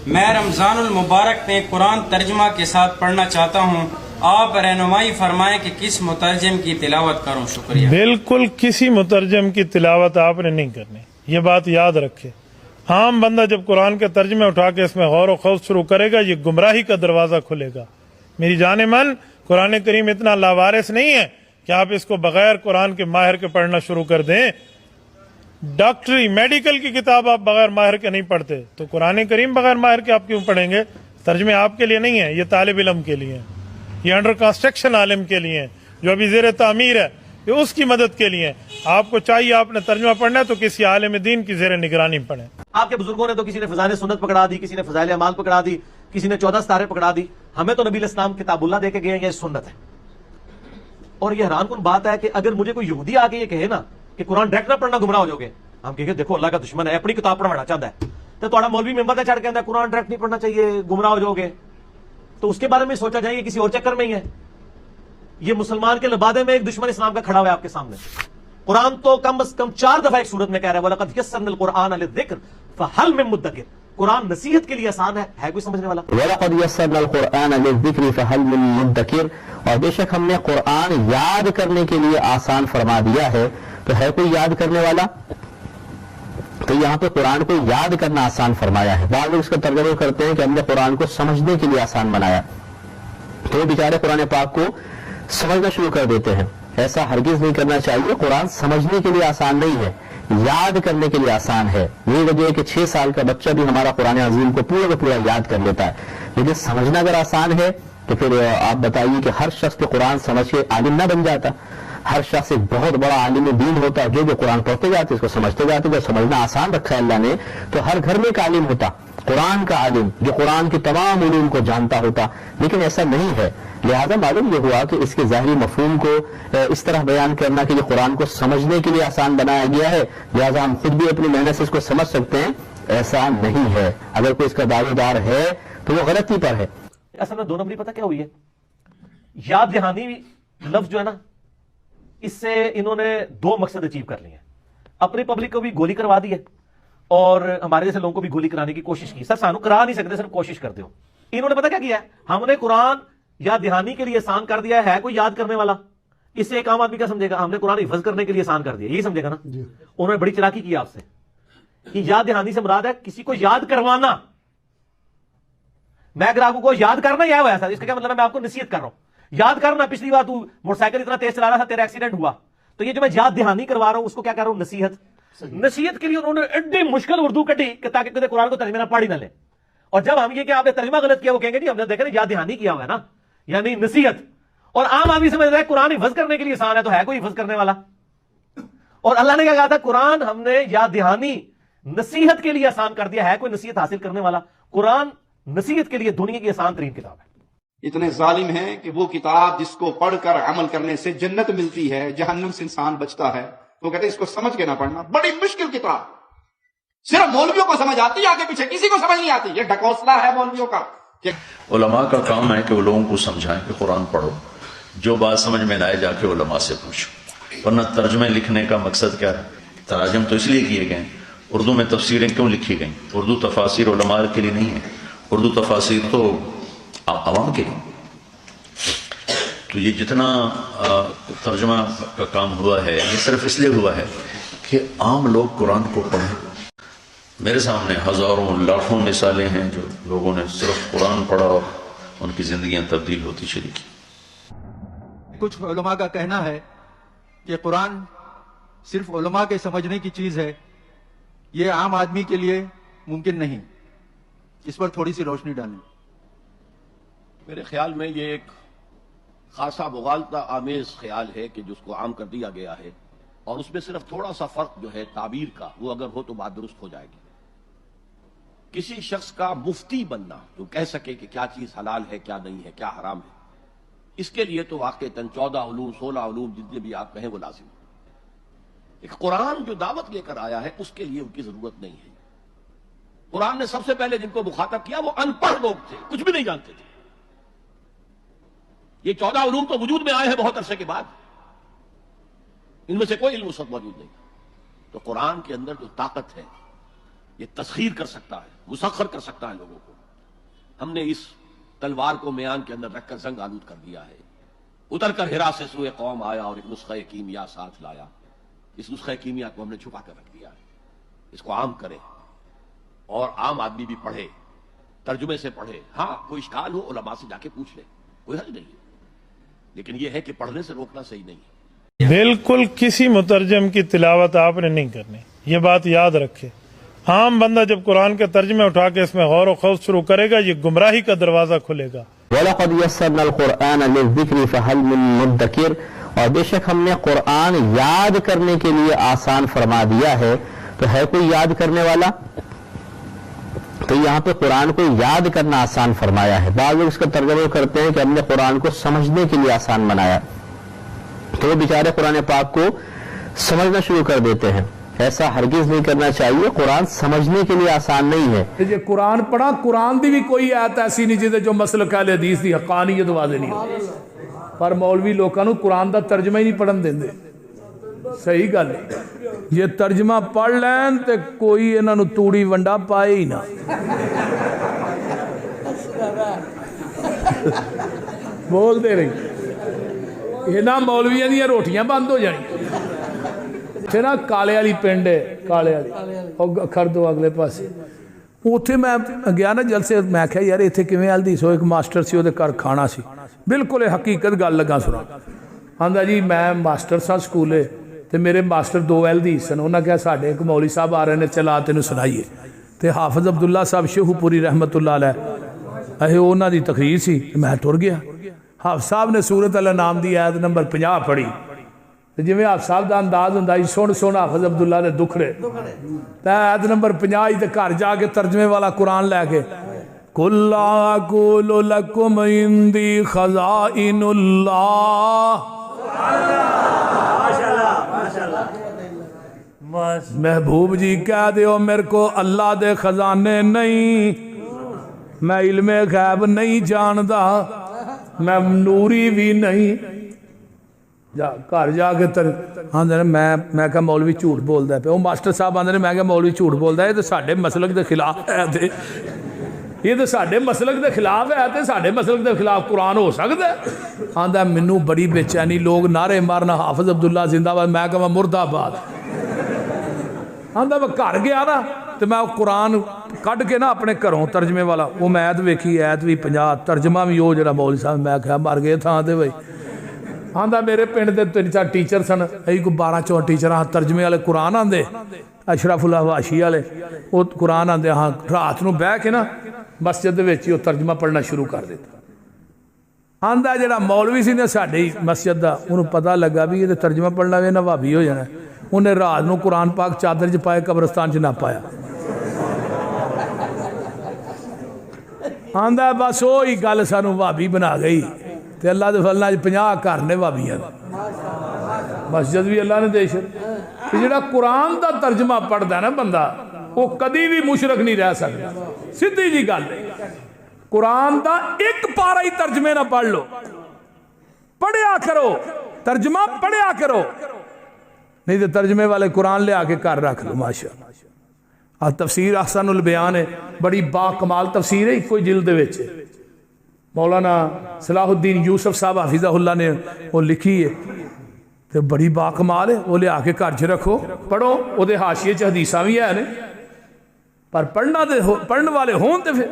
میں رمضان المبارک میں قرآن ترجمہ کے ساتھ پڑھنا چاہتا ہوں، آپ رہنمائی فرمائیں کہ کس مترجم کی تلاوت کروں؟ شکریہ۔ بالکل کسی مترجم کی تلاوت آپ نے نہیں کرنی، یہ بات یاد رکھے۔ عام بندہ جب قرآن کے ترجمے اٹھا کے اس میں غور و خوض شروع کرے گا، یہ گمراہی کا دروازہ کھلے گا۔ میری جان من، قرآن کریم اتنا لاوارث نہیں ہے کہ آپ اس کو بغیر قرآن کے ماہر کے پڑھنا شروع کر دیں۔ ڈاکٹری میڈیکل کی کتاب آپ بغیر ماہر کے نہیں پڑھتے، تو قرآن کریم بغیر ماہر کے آپ کیوں پڑھیں گے؟ ترجمے آپ کے لیے نہیں ہے، یہ طالب علم کے لیے ہیں، یہ انڈر کنسٹرکشن عالم کے لیے ہیں، جو ابھی زیر تعمیر ہے، یہ اس کی مدد کے لیے ہیں۔ آپ کو چاہیے آپ نے ترجمہ پڑھنا ہے تو کسی عالم دین کی زیر نگرانی پڑھیں۔ آپ کے بزرگوں نے تو کسی نے فضائل سنت پکڑا دی، کسی نے فضائل اعمال پکڑا دی، کسی نے 14 ستارے پکڑا دی۔ ہمیں تو نبی علیہ السلام کتاب اللہ دے کے گئے ہیں، یہ سنت ہے۔ اور یہ حیران کن بات ہے کہ اگر مجھے کوئی یہودی آ کے یہ کہے نا کہ قرآن ڈائریکٹ نہ پڑھنا گمراہ ہو جاؤ گے، ہم کہیں گے دیکھو اللہ کا دشمن ہے، اپنی کتاب پڑھوانا چاہتا ہے، تو تھوڑا مولوی ممبر تے چڑھ کے کہتا ہے قرآن ڈائریکٹ نہیں پڑھنا چاہیے، گمراہ ہو جاؤ گے، تو اس کے بارے میں سوچا جائے کسی اور چکر میں ہی ہے۔ یہ مسلمان کے لبادے میں ایک دشمن اسلام کا کھڑا ہوا ہے آپ کے سامنے۔ قرآن تو کم از کم 4 دفعہ ایک سورت میں کہہ رہا ہے وَلَقَدْ يَسَّرْنَا الْقُرْآنَ لِلذِّكْرِ فَهَلْ مِن مُدَّكِرٍ۔ قرآن نصیحت کے لیے آسان ہے کوئی سمجھنے والا؟ وَلَقَدْ يَسَّرْنَا الْقُرْآنَ لِلذِّكْرِ فَهَلْ مِن مُدَّكِرٍ، اور بے شک ہم نے قرآن یاد کرنے کے لیے آسان فرما دیا ہے، تو ہے کوئی یاد کرنے والا؟ تو یہاں پہ قرآن کو یاد کرنا آسان فرمایا ہے۔ بعض لوگ اس کا ترجمہ کرتے ہیں کہ ہم نے قرآن کو سمجھنے کے لیے آسان بنایا، تو وہ بیچارے قرآن پاک کو سمجھنا شروع کر دیتے ہیں۔ ایسا ہرگز نہیں کرنا چاہیے۔ قرآن سمجھنے کے لیے آسان نہیں ہے، یاد کرنے کے لیے آسان ہے۔ یہی وجہ ہے کہ 6 سال کا بچہ بھی ہمارا قرآن عظیم کو پورا کا پورا یاد کر لیتا ہے۔ لیکن سمجھنا اگر آسان ہے تو پھر آپ بتائیے کہ ہر شخص کے قرآن سمجھ کے عالم نہ بن جاتا؟ ہر شخص ایک بہت بڑا عالم دین ہوتا ہے، جو قرآن پڑھتے جاتے اس کو سمجھتے جاتے۔ جب سمجھنا آسان رکھا ہے اللہ نے تو ہر گھر میں ایک عالم ہوتا، قرآن کا عالم، جو قرآن کے تمام علوم کو جانتا ہوتا، لیکن ایسا نہیں ہے۔ لہذا معلوم یہ ہوا کہ اس کے ظاہری مفہوم کو اس طرح بیان کرنا کہ یہ قرآن کو سمجھنے کے لیے آسان بنایا گیا ہے، لہذا ہم خود بھی اپنی محنت سے اس کو سمجھ سکتے ہیں، ایسا نہیں ہے۔ اگر کوئی اس کا دعوے دار ہے تو وہ غلطی پر ہے۔ اصل میں 2 نمبری پتہ کیا ہوئی ہے؟ یاد دہانی لفظ جو ہے نا، اس سے انہوں نے 2 مقصد اچیو کر لیے ہیں۔ اپنی پبلک کو بھی گولی کروا دی ہے اور ہمارے جیسے لوگوں کو بھی گولی کرانے کی کوشش کی۔ سر سانو کرا نہیں سکتے، صرف کوشش کرتے ہو۔ انہوں نے پتہ کیا کیا ہے؟ ہم نے قرآن یاد دہانی کے لیے آسان کر دیا ہے کوئی یاد کرنے والا؟ اس سے ایک عام آدمی کیا سمجھے گا؟ ہم نے قرآن حفظ کرنے کے لیے آسان کر دیا، یہی سمجھے گا نا؟ انہوں نے بڑی چلاکی کی آپ سے کہ یاد دہانی سے مراد ہے کسی کو یاد کروانا۔ میں اگر آپ کو یاد کرنا یہ ہوا سر، اس کا کیا مطلب ہے؟ میں آپ کو نصیحت کر رہا ہوں، یاد کرنا پچھلی بار تو موٹر سائیکل اتنا تیز چلا رہا تھا، تیرا ایکسیڈنٹ ہوا، تو یہ جو میں یاد دہانی کروا رہا ہوں اس کو کیا کر رہا ہوں؟ نصیحت۔ نصیحت کے لیے انہوں نے ایڈی مشکل اردو کٹی کہ تاکہ کسی قرآن کو ترجمہ نہ پڑھ ہی نہ لے۔ اور جب ہم یہ کہ آپ نے ترجمہ غلط کیا، وہ کہیں گے جی ہم نے دیکھا نا یاد دہانی کیا ہوا ہے نا، یعنی نصیحت۔ اور عام آدمی سمجھ رہا ہے قرآن حفظ کرنے کے لیے آسان ہے، تو ہے کوئی حفظ کرنے والا؟ اور اللہ نے کیا کہا تھا؟ قرآن ہم نے یاد دہانی نصیحت کے لیے آسان کر دیا، ہے کوئی نصیحت حاصل کرنے والا؟ قرآن نصیحت کے لیے دنیا کی آسان ترین کتاب ہے۔ اتنے ظالم ہیں کہ وہ کتاب جس کو پڑھ کر عمل کرنے سے جنت ملتی ہے، جہنم سے انسان بچتا ہے، وہ کہتے ہیں اس کو سمجھ کے نہ پڑھنا، بڑی مشکل کتاب، صرف مولویوں کو سمجھ آتی ہے، آگے پیچھے کسی کو سمجھ نہیں آتی۔ یہ ڈھکوسلا ہے مولویوں کا۔ علماء کا کام ہے کہ وہ لوگوں کو سمجھائیں کہ قرآن پڑھو، جو بات سمجھ میں نہ آئے جا کے علماء سے پوچھو۔ ورنہ ترجمے لکھنے کا مقصد کیا ہے؟ تراجم تو اس لیے کیے گئے۔ اردو میں تفسیریں کیوں لکھی گئیں؟ اردو تفاسیر علماء کے لیے نہیں ہے، اردو تفاسیر تو عوام کے لیے۔ تو یہ جتنا ترجمہ کا کام ہوا ہے یہ صرف اس لیے ہوا ہے کہ عام لوگ قرآن کو پڑھیں۔ میرے سامنے ہزاروں لاکھوں مثالیں ہیں جو لوگوں نے صرف قرآن پڑھا اور ان کی زندگیاں تبدیل ہوتی چلی گئی۔ کچھ علماء کا کہنا ہے کہ قرآن صرف علماء کے سمجھنے کی چیز ہے، یہ عام آدمی کے لیے ممکن نہیں۔ اس پر تھوڑی سی روشنی ڈالیں۔ میرے خیال میں یہ ایک خاصا مغالطہ آمیز خیال ہے کہ جس کو عام کر دیا گیا ہے، اور اس میں صرف تھوڑا سا فرق جو ہے تعبیر کا، وہ اگر ہو تو بات درست ہو جائے گی۔ کسی شخص کا مفتی بننا جو کہہ سکے کہ کیا چیز حلال ہے، کیا نہیں ہے، کیا حرام ہے، اس کے لیے تو واقعتاً 14 علوم 16 علوم جتنے بھی آپ کہیں وہ لازم ہے۔ ایک قرآن جو دعوت لے کر آیا ہے اس کے لیے ان کی ضرورت نہیں ہے۔ قرآن نے سب سے پہلے جن کو مخاطب کیا وہ ان پڑھ لوگ تھے، کچھ بھی نہیں جانتے تھے۔ یہ 14 علوم تو وجود میں آئے ہیں بہت عرصے کے بعد، ان میں سے کوئی علم اس وقت موجود نہیں۔ تو قرآن کے اندر جو طاقت ہے یہ تسخیر کر سکتا ہے، مسخر کر سکتا ہے لوگوں کو۔ ہم نے اس تلوار کو میان کے اندر رکھ کر زنگ آلود کر دیا ہے۔ اتر کر ہرا سے سوئے قوم آیا اور ایک نسخہ کیمیا ساتھ لایا۔ اس نسخہ کیمیا کو ہم نے چھپا کر رکھ دیا ہے، اس کو عام کرے اور عام آدمی بھی پڑھے، ترجمے سے پڑھے۔ ہاں کوئی اشکال ہو علماء سے جا کے پوچھ لے، کوئی حرج نہیں ہے، لیکن یہ ہے کہ پڑھنے سے روکنا صحیح نہیں ہے۔ بالکل کسی مترجم کی تلاوت آپ نے نہیں کرنی، یہ بات یاد رکھے۔ عام بندہ جب قرآن کے ترجمے اٹھا کے اس میں غور و خوض شروع کرے گا، یہ گمراہی کا دروازہ کھلے گا۔ وَلَقَدْ يَسَّرْنَا الْقُرْآنَ لِلذِّكْرِ فَهَلْ مِن مُدَّكِرٍ، اور بے شک ہم نے قرآن یاد کرنے کے لیے آسان فرما دیا ہے، تو ہے کوئی یاد کرنے والا؟ تو یہاں پہ قرآن کو یاد کرنا آسان فرمایا ہے۔ بعض لوگ اس کا ترجمہ کرتے ہیں کہ ہم نے قرآن کو سمجھنے کے لیے آسان بنایا، تو وہ بیچارے قرآن پاک کو سمجھنا شروع کر دیتے ہیں۔ ایسا ہرگز نہیں کرنا چاہیے، قرآن سمجھنے کے لیے آسان نہیں ہے۔ جی قرآن پڑھا، قرآن دی بھی کوئی آیت ایسی نہیں جہدے جو مسلک اہل حدیث دی حقانیت واضح نہیں ہو، پر مولوی لوگوں کو قرآن دا ترجمہ ہی نہیں پڑھن دیندے۔ صحیح گل ہے، یہ ترجمہ پڑھ لین تے کوئی انہاں نو توڑی ونڈا پائے ہی نہ۔ بول دے رہی انہاں مولویاں دیاں روٹیاں بند ہو جانی۔ اتنے نا کالے والی پنڈ ہے، کالے والی کھردو اگلے پاسے، اتنے میں گیا نا جلسے، میں کہا یار اتنے کیویں حدیث ہو، ایک ماسٹر سی وہ گھر کھانا سی، بالکل حقیقت گل لگا سنا۔ آندا جی میں ماسٹر سا سکولے تے میرے ماسٹر دو حدیث سن، انہاں کہا ساڈے ایک مولوی صاحب آ رہے نے، چلا تینوں سنائیے۔ تے حافظ عبداللہ صاحب شیخو پوری رحمت اللہ علیہ، اے انہاں دی تقریر سی، میں ٹر گیا۔ حافظ صاحب نے سورۃ الانعام دی آیت نمبر 50 پڑھی، جی میں آپ صاحب دا انداز ہوندا جی سن سن حافظ عبداللہ دے دکھڑے، تے آیت نمبر 50 تے گھر جا کے ترجمے والا قرآن لے کے قُلْ لَا أَقُولُ لَكُمْ عِنْدِي خَزَائِنُ اللَّهِ، محبوب جی کہہ دیو میرے کو اللہ دے خزانے نہیں، میں علم غیب نہیں جاندا، میں نوری بھی نہیں۔ گھر جا کے آدھے میں کہا مولوی جھوٹ بولتا ہے پہ، وہ ماسٹر صاحب آدھے میں کہا مولوی جھوٹ بولتا ہے، یہ تو ساڈے مسلک دے خلاف ہے، یہ تو ساڈے مسلک دے خلاف ہے، تے ساڈے مسلک دے خلاف قرآن ہو سکتا ہے؟ آندا مینوں بڑی بے چینی، لوگ نعرے مارنا حافظ عبداللہ زندہ باد، میں کہا مرد آباد۔ آندا میں گھر گیا نا تو میں قرآن کڈ کے نا اپنے گھروں ترجمے والا، وہ میں ایت ویکھی، ایت بھی 50، ترجمہ بھی وہ جڑا مولوی صاحب، میں کہا مر گئے تھاں تے بھائی۔ آندا میرے پنڈ دے 3-4 ٹیچر سن، کوئی 12-14 ٹیچر، ہاں ترجمے والے قرآن آندے، اشرف اللہ واشی والے وہ قرآن آندے، ہاں رات نو بہ کے نا مسجد دے وچ وہ ترجمہ پڑھنا شروع کر دیتا۔ آندا جڑا مولوی سی نے ساڈی مسجد دا، انہوں پتہ لگا بھی یہ ترجمہ پڑھنا وے نا بھابی ہو جانا، انہیں رات نو قرآن پاک چادر چ پائے قبرستان چ نہ پایا۔ آندا بس وہی گل سانو بھابی بنا گئی، تے اللہ دے فضل نال 50 گھر نے بھابیاں، مسجد بھی اللہ نے دے چھڈی۔ جڑا قرآن دا ترجمہ پڑھدا ہے نا بندہ، وہ کدی بھی مشرک نہیں رہ سکتا، سیدھی جی گل ہے۔ قرآن دا ایک پارا ہی ترجمے نہ پڑھ لو، پڑھیا کرو، ترجمہ پڑھیا کرو، نہیں تو ترجمے والے قرآن لے آ کے گھر رکھ لو۔ ماشاءاللہ تفسیر احسن البیان ہے، بڑی با کمال تفسیر ہے، کوئی جلد وچ مولانا صلاح الدین یوسف صاحب حفظہ اللہ نے وہ لکھی ہے، تو بڑی با کمال ہے، وہ لے آ کے گھر چ رکھو، پڑھو، وہ حاشیے چ حدیثاں بھی ہے نے، پر پڑھنا والے ہون تے پھر